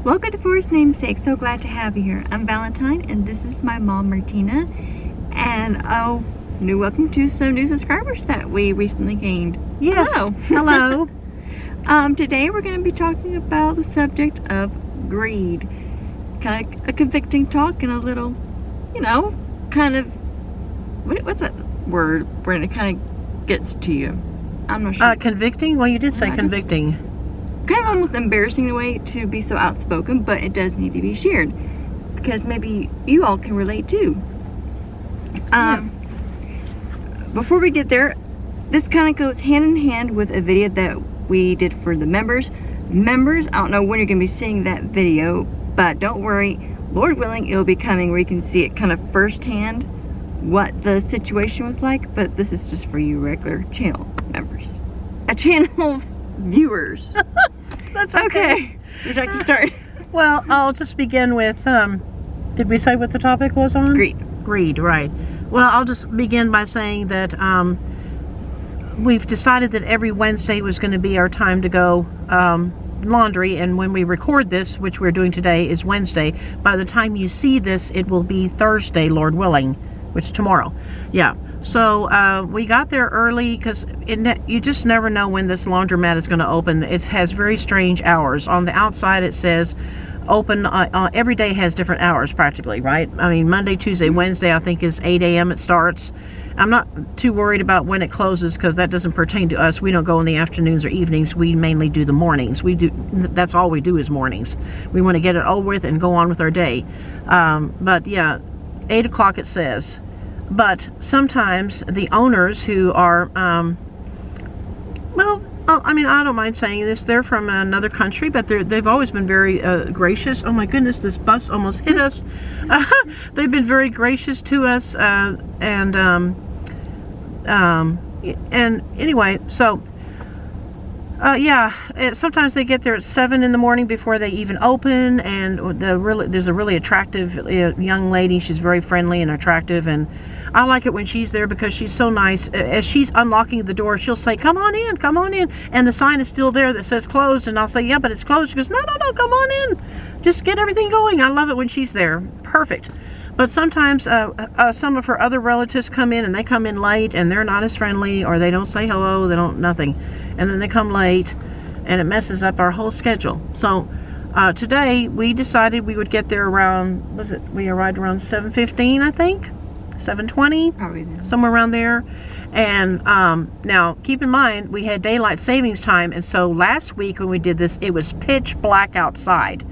Welcome to Forest Namesake. So glad to have you here. I'm Valentine, and this is my mom, Martina. And welcome to some new subscribers that we recently gained. Yes. Hello. Today we're going to be talking about the subject of greed. Kind of a convicting talk and a little, kind of, what's that word when it kind of gets to you? I'm not sure. Convicting? Well, you did say convicting. Kind of almost embarrassing in a way to be so outspoken, but it does need to be shared because maybe you all can relate too. Before we get there, this kind of goes hand in hand with a video that we did for the members. I don't know when you're going to be seeing that video, but don't worry, Lord willing, it'll be coming where you can see it kind of firsthand what the situation was like. But this is just for you regular channel members, channel viewers. That's okay. Would you like to start? Well, I'll just begin with, did we say what the topic was on? Greed. Greed, right. Well, I'll just begin by saying that we've decided that every Wednesday was going to be our time to go laundry, and when we record this, which we're doing today, is Wednesday. By the time you see this, it will be Thursday, Lord willing, which is tomorrow. Yeah. So we got there early because you just never know when this laundromat is going to open. It has very strange hours. On the outside it says open, every day has different hours practically, right? I mean, Monday, Tuesday, Wednesday I think is 8 a.m. it starts. I'm not too worried about when it closes because that doesn't pertain to us. We don't go in the afternoons or evenings. We mainly do the mornings. That's all we do is mornings. We want to get it over with and go on with our day. But yeah, 8 o'clock it says. But sometimes the owners who are, I don't mind saying this, they're from another country, but they've always been very gracious. Oh my goodness, this bus almost hit us. They've been very gracious to us, and anyway, so sometimes they get there at 7 in the morning before they even open, and there's a really attractive young lady. She's very friendly and attractive, and I like it when she's there because she's so nice. As she's unlocking the door, she'll say, come on in, and the sign is still there that says closed, and I'll say, yeah, but it's closed. She goes, no, come on in, just get everything going. I love it when she's there. Perfect. But sometimes some of her other relatives come in, and they come in late, and they're not as friendly, or they don't say hello, they don't nothing, and then they come late, and it messes up our whole schedule. So today we decided we would get there around, we arrived around 7:15, I think, 7:20, probably somewhere around there. And now keep in mind we had daylight savings time, and so last week when we did this, it was pitch black outside.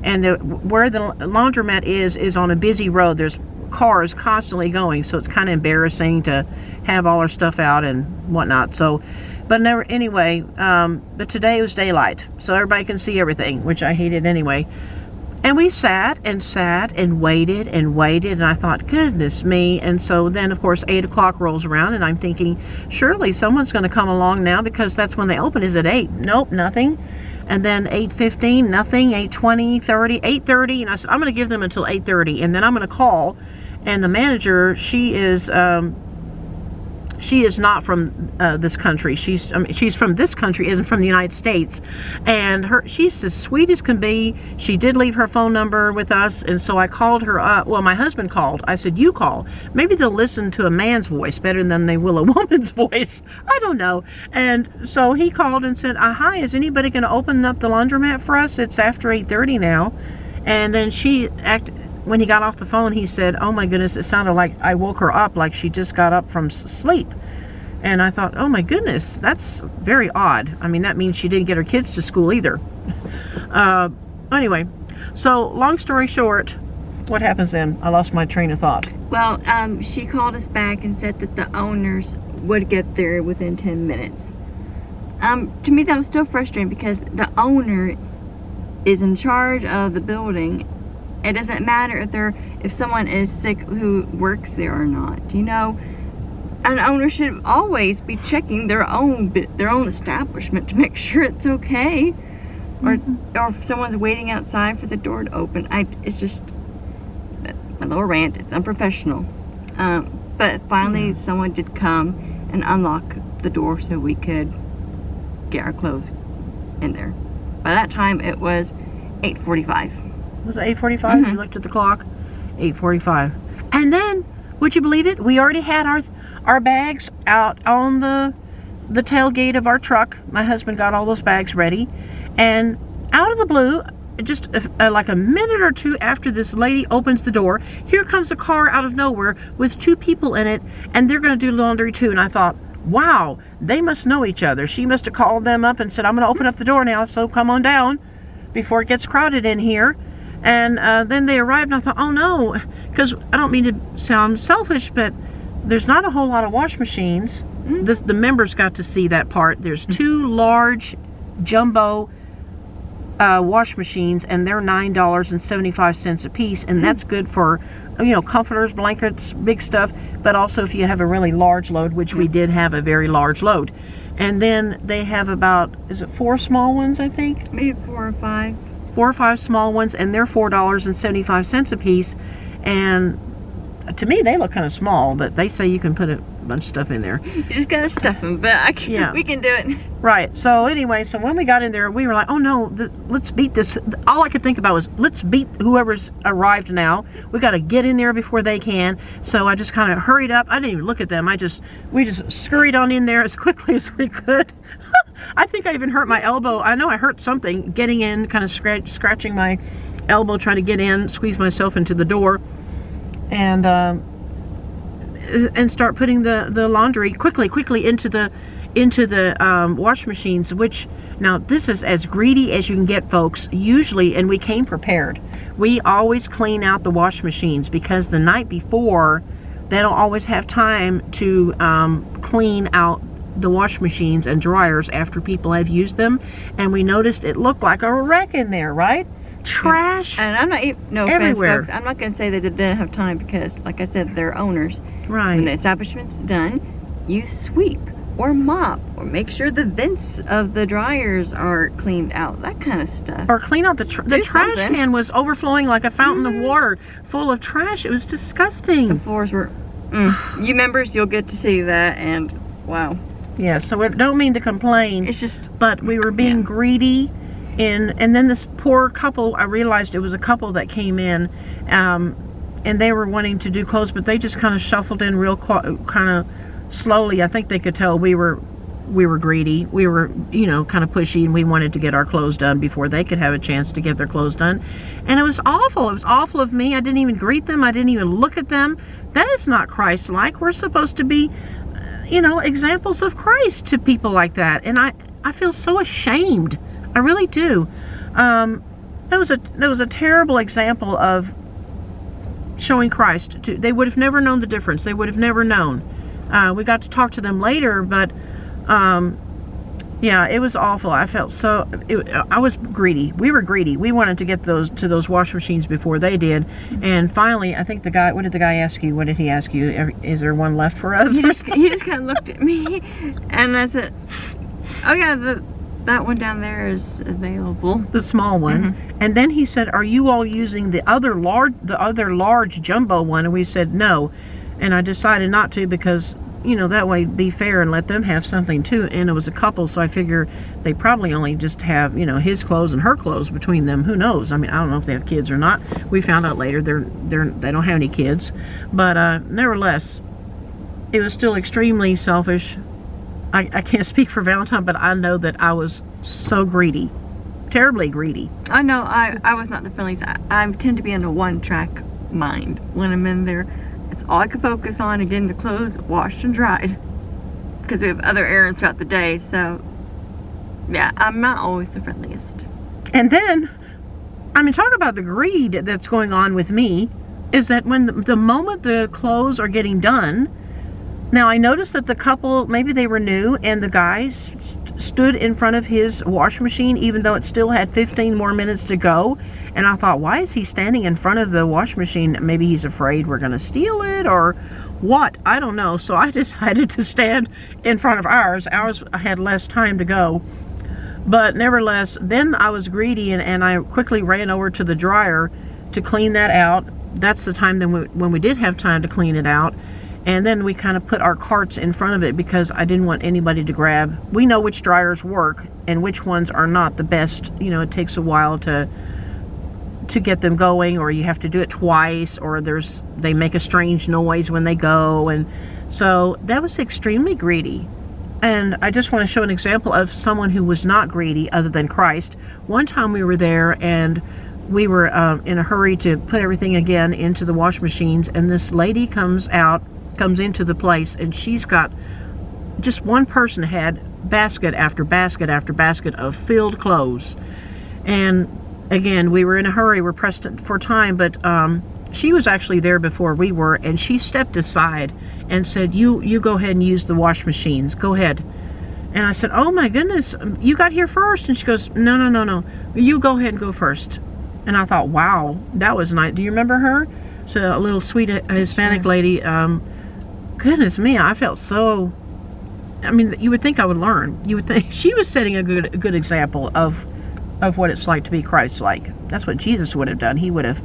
And where the laundromat is on a busy road. There's cars constantly going, so it's kind of embarrassing to have all our stuff out and whatnot. So, but today was daylight, so everybody can see everything, which I hated anyway. And we sat and waited, and I thought, goodness me. And so then, of course, 8 o'clock rolls around, and I'm thinking, surely someone's going to come along now because that's when they open. Is it 8? Nope, nothing. And then 8:15, nothing. 8:20, 30, 8:30, and I said, I'm going to give them until 8:30, and then I'm going to call. And the manager, she is not from this country. She's from this country, isn't from the United States, and she's as sweet as can be. She did leave her phone number with us, and so I called her up. Well, my husband called. I said, you call. Maybe they'll listen to a man's voice better than they will a woman's voice. I don't know. And so he called and said, hi, is anybody going to open up the laundromat for us? It's after 8:30 now. And then when he got off the phone, he said, oh my goodness, it sounded like I woke her up like she just got up from sleep. And I thought, oh my goodness, that's very odd. I mean, that means she didn't get her kids to school either. Anyway, so long story short, what happens then? I lost my train of thought. Well, she called us back and said that the owners would get there within 10 minutes. To me, that was still frustrating because the owner is in charge of the building. It doesn't matter if someone is sick who works there or not. An owner should always be checking their own establishment to make sure it's okay, or if someone's waiting outside for the door to open. It's just my little rant. It's unprofessional. But finally, someone did come and unlock the door so we could get our clothes in there. By that time, it was 8:45. Was it 8:45? You looked at the clock. 8:45. And then, would you believe it? We already had our bags out on the tailgate of our truck. My husband got all those bags ready, and out of the blue, just like a minute or two after this lady opens the door, here comes a car out of nowhere with 2 people in it, and they're going to do laundry too. And I thought, wow, they must know each other. She must have called them up and said, I'm going to open up the door now, so come on down before it gets crowded in here. And then they arrived, and I thought, oh no, because I don't mean to sound selfish, but there's not a whole lot of wash machines. The members got to see that part. There's 2 large jumbo wash machines, and they're $9.75 a piece, and that's good for, you know, comforters, blankets, big stuff, but also if you have a really large load, which we did have a very large load. And then they have about, is it 4 small ones, I think? Maybe 4 or 5. 4 or 5 small ones, and they're $4.75 a piece. And to me, they look kind of small, but they say you can put a bunch of stuff in there. You just gotta stuff them, but we can do it. Right. So anyway, so when we got in there, we were like, oh no, let's beat this. All I could think about was, let's beat whoever's arrived now. We got to get in there before they can. So I just kind of hurried up. I didn't even look at them. We just scurried on in there as quickly as we could. I think I even hurt my elbow. I know I hurt something getting in, kind of scratching my elbow, trying to get in, squeeze myself into the door, and start putting the laundry quickly into the wash machines. Which, now this is as greedy as you can get, folks. Usually, and we came prepared, we always clean out the wash machines, because the night before they don't always have time to clean out the wash machines and dryers after people have used them. And we noticed it looked like a wreck in there, right? Trash. And I'm not, no everywhere. offense, folks, I'm not going to say that they didn't have time, because, like I said, they're owners. Right. When the establishment's done, you sweep or mop or make sure the vents of the dryers are cleaned out, that kind of stuff. Or clean out the trash can was overflowing like a fountain of water full of trash. It was disgusting. The floors were, you members, you'll get to see that, and wow. Yeah, so I don't mean to complain. It's just, but we were being greedy. And then this poor couple, I realized it was a couple that came in, and they were wanting to do clothes, but they just kind of shuffled in real kind of slowly. I think they could tell we were greedy. We were, you know, kind of pushy, and we wanted to get our clothes done before they could have a chance to get their clothes done. And it was awful. It was awful of me. I didn't even greet them. I didn't even look at them. That is not Christ-like. We're supposed to be, you know, examples of Christ to people like that. And I feel so ashamed. I really do. That was a terrible example of showing Christ. They would have never known the difference. They would have never known. We got to talk to them later, but yeah, it was awful. I felt so. I was greedy. We were greedy. We wanted to get those wash machines before they did. And finally, I think the guy. What did the guy ask you? What did he ask you? Is there one left for us? He just kind of looked at me, and I said, "Oh yeah, that one down there is available." The small one. And then he said, are you all using the other large jumbo one? And we said no. And I decided not to, because, you know, that way be fair and let them have something too. And it was a couple, so I figure they probably only just have, you know, his clothes and her clothes between them. Who knows? I mean, I don't know if they have kids or not. We found out later they don't have any kids. But nevertheless, it was still extremely selfish. I can't speak for Valentine, but I know that I was so greedy. Terribly greedy. I know, I was not the feelings. I tend to be in a one-track mind when I'm in there. It's all I can focus on, and getting the clothes washed and dried. Because we have other errands throughout the day, so yeah, I'm not always the friendliest. And then, I mean, talk about the greed that's going on with me, is that when the moment the clothes are getting done. Now, I noticed that the couple, maybe they were new, and the guys stood in front of his wash machine, even though it still had 15 more minutes to go. And I thought, why is he standing in front of the wash machine? Maybe he's afraid we're going to steal it, or what? I don't know. So I decided to stand in front of ours. Ours had less time to go. But nevertheless, then I was greedy, and I quickly ran over to the dryer to clean that out. That's the time when we did have time to clean it out. And then we kind of put our carts in front of it, because I didn't want anybody to grab. We know which dryers work and which ones are not the best. You know, it takes a while to to get them going, or you have to do it twice, or they make a strange noise when they go. And so that was extremely greedy. And I just want to show an example of someone who was not greedy other than Christ. One time we were there, and we were in a hurry to put everything again into the wash machines, and this lady comes into the place, and she's got, just one person had basket after basket after basket of filled clothes. And again, we were in a hurry, we're pressed for time, but she was actually there before we were, and she stepped aside and said, you go ahead and use the wash machines, go ahead. And I said, oh my goodness, you got here first. And she goes, no, you go ahead and go first. And I thought, wow, that was nice. Do you remember her? She's a little sweet Hispanic lady. Goodness me, I felt so, I mean, you would think I would learn. You would think she was setting a good example of what it's like to be Christ-like. That's what Jesus would have done. He would have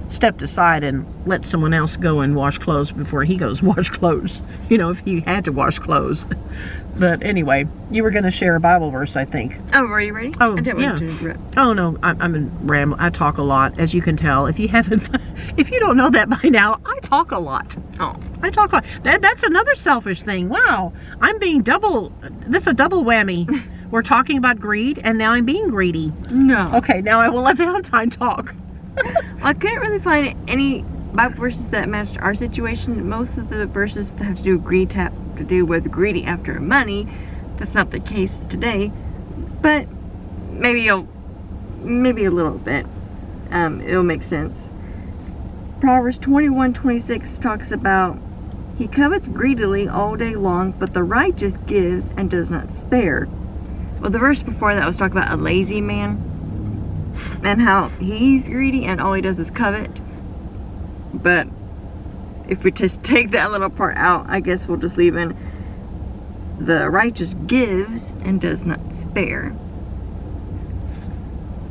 stepped aside and let someone else go and wash clothes before he goes wash clothes, if he had to wash clothes. But anyway, you were going to share a Bible verse, I think. Oh, are you ready? Oh, I didn't yeah. want to interrupt. Oh no, I'm in ramble. I talk a lot, as you can tell. If you don't know that by now, I talk a lot. Oh, I talk a lot. That's another selfish thing. Wow, I'm being this is a double whammy. We're talking about greed, and now I'm being greedy. no. Okay, now I will let Valentine talk. I couldn't really find any Bible verses that matched our situation. Most of the verses that have to do with greed have to do with greedy after money. That's not the case today, but maybe a little bit. It'll make sense. Proverbs 21:26 talks about, he covets greedily all day long, but the righteous gives and does not spare. Well, the verse before that was talking about a lazy man and how he's greedy and all he does is covet. But if we just take that little part out, I guess we'll just leave in, the righteous gives and does not spare.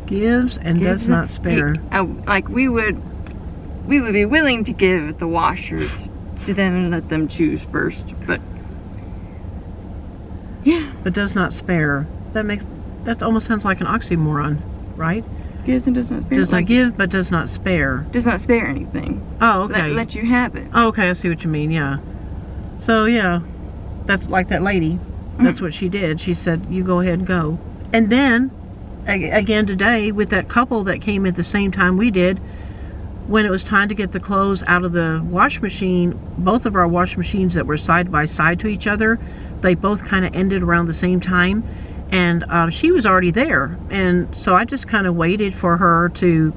Gives and does not spare. Like we would be willing to give the washers to them and let them choose first, but yeah. But does not spare. That almost sounds like an oxymoron, right? Gives and does not spare. Does not give, but does not spare. Does not spare anything. Oh, okay. Let you have it. Oh, okay, I see what you mean, yeah. So, yeah, that's like that lady. That's what she did. She said, you go ahead and go. And then, again today, with that couple that came at the same time we did, when it was time to get the clothes out of the wash machine, both of our wash machines that were side by side to each other, they both kind of ended around the same time. And she was already there. And so I just kind of waited for her to,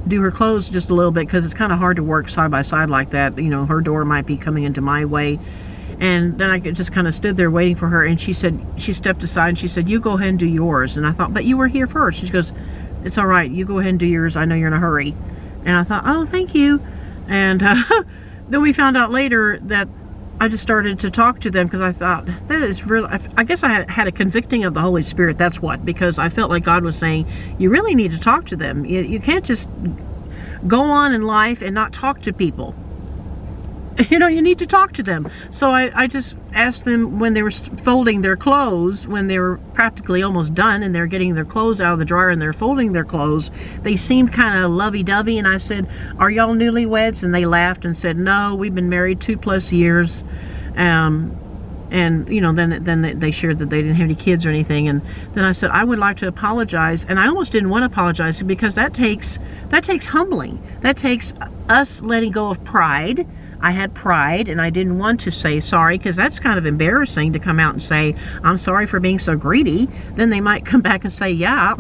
do her clothes just a little bit, because it's kind of hard to work side by side like that. Her door might be coming into my way. And then I just kind of stood there waiting for her. And she stepped aside and she said, you go ahead and do yours. And I thought, but you were here first. She goes, it's all right. You go ahead and do yours. I know you're in a hurry. And I thought, oh, thank you. And then we found out later that I just started to talk to them, because I thought, that is real. I guess I had a convicting of the Holy Spirit. That's what, because I felt like God was saying, you really need to talk to them. You can't just go on in life and not talk to people. You need to talk to them. So I just asked them, when they were folding their clothes, when they were practically almost done and they're getting their clothes out of the dryer and they're folding their clothes, they seemed kind of lovey-dovey, and I said, are y'all newlyweds? And they laughed and said, no, we've been married 2+ years. And then they shared that they didn't have any kids or anything. And then I said, I would like to apologize. And I almost didn't want to apologize, because that takes humbling. That takes us letting go of pride. I had pride, and I didn't want to say sorry, because that's kind of embarrassing to come out and say, I'm sorry for being so greedy. Then they might come back and say, yeah.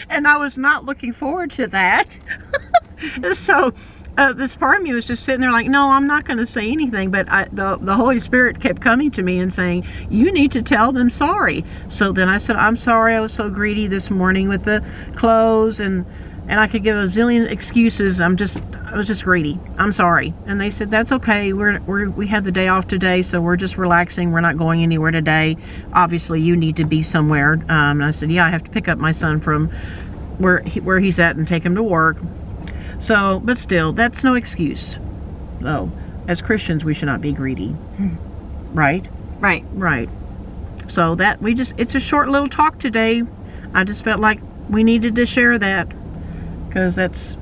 And I was not looking forward to that. So this part of me was just sitting there like, no, I'm not going to say anything. But the Holy Spirit kept coming to me and saying, you need to tell them sorry. So then I said, I'm sorry I was so greedy this morning with the clothes, and I could give a zillion excuses. I was just greedy. I'm sorry. And they said, that's okay. We have the day off today, so we're just relaxing. We're not going anywhere today. Obviously, you need to be somewhere. And I said, yeah, I have to pick up my son from where he's at and take him to work. So, but still, that's no excuse. So, as Christians, we should not be greedy. Right? Right. Right. So it's a short little talk today. I just felt like we needed to share that, because that's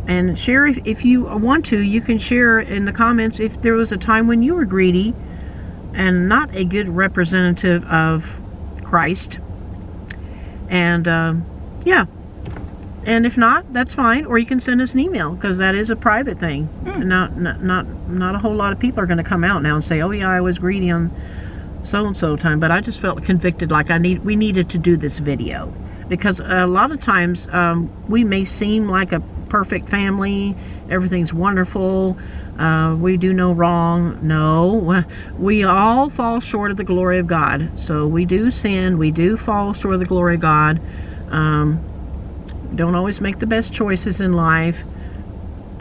and share if you want to. You can share in the comments if there was a time when you were greedy and not a good representative of Christ. And yeah, and if not, that's fine. Or you can send us an email, because that is a private thing. Not a whole lot of people are going to come out now and say, oh yeah, I was greedy on so and so time. But I just felt convicted, like we needed to do this video, because a lot of times we may seem like a perfect family, everything's wonderful, we do no wrong. No, we all fall short of the glory of God. So we do sin, we do fall short of the glory of God. Don't always make the best choices in life,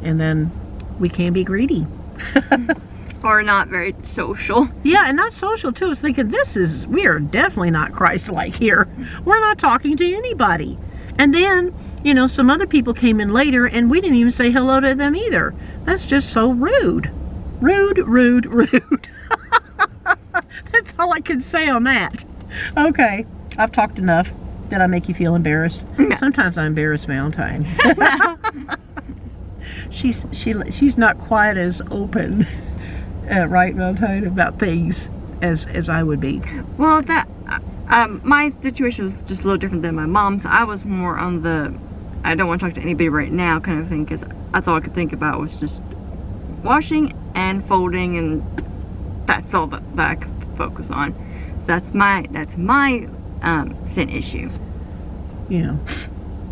and then we can be greedy. Or not very social. Yeah, and not social too. I was thinking, we are definitely not Christ-like here. We're not talking to anybody. And then, some other people came in later, and we didn't even say hello to them either. That's just so rude. Rude. That's all I can say on that. Okay, I've talked enough. Did I make you feel embarrassed? No. Sometimes I embarrass Valentine. She's not quite as open, right, Valentine, about things as I would be. Well, my situation was just a little different than my mom's. I was more on the I don't want to talk to anybody right now kind of thing, because that's all I could think about was just washing and folding, and that's all that I could focus on. So that's my sin issue. Yeah.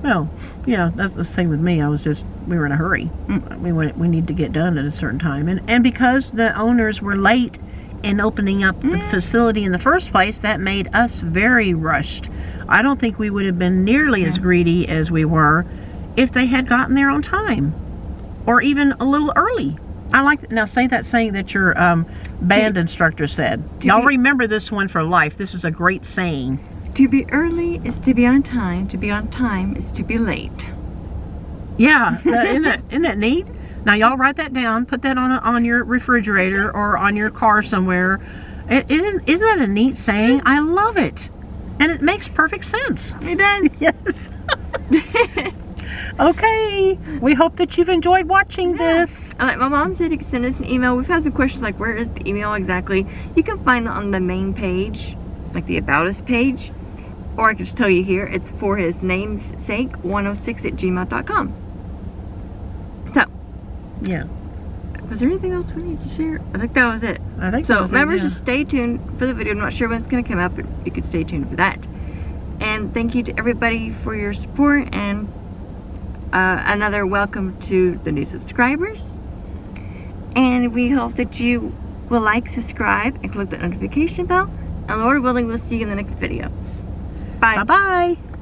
Well, yeah, that's the same with me. We were in a hurry. We need to get done at a certain time. And because the owners were late in opening up the facility in the first place, that made us very rushed. I don't think we would have been nearly as greedy as we were if they had gotten there on time, or even a little early. Now say that saying that your band instructor said. Y'all remember this one for life. This is a great saying. To be early is to be on time. To be on time is to be late. Yeah, isn't that neat? Now y'all write that down. Put that on your refrigerator or on your car somewhere. Isn't that a neat saying? I love it, and it makes perfect sense. It does. Yes. Okay. We hope that you've enjoyed watching this. Like my mom said, you can send us an email. We've had some questions like, where is the email exactly? You can find it on the main page, like the About Us page. Or I can just tell you here, it's for his namesake 106@gmail.com. So, yeah. Was there anything else we need to share? I think that was it. I think so. that was it, Remember, yeah. just stay tuned for the video. I'm not sure when it's going to come up, but you could stay tuned for that. And thank you to everybody for your support, and another welcome to the new subscribers. And we hope that you will like, subscribe, and click the notification bell. And Lord willing, we'll see you in the next video. Bye. Bye-bye.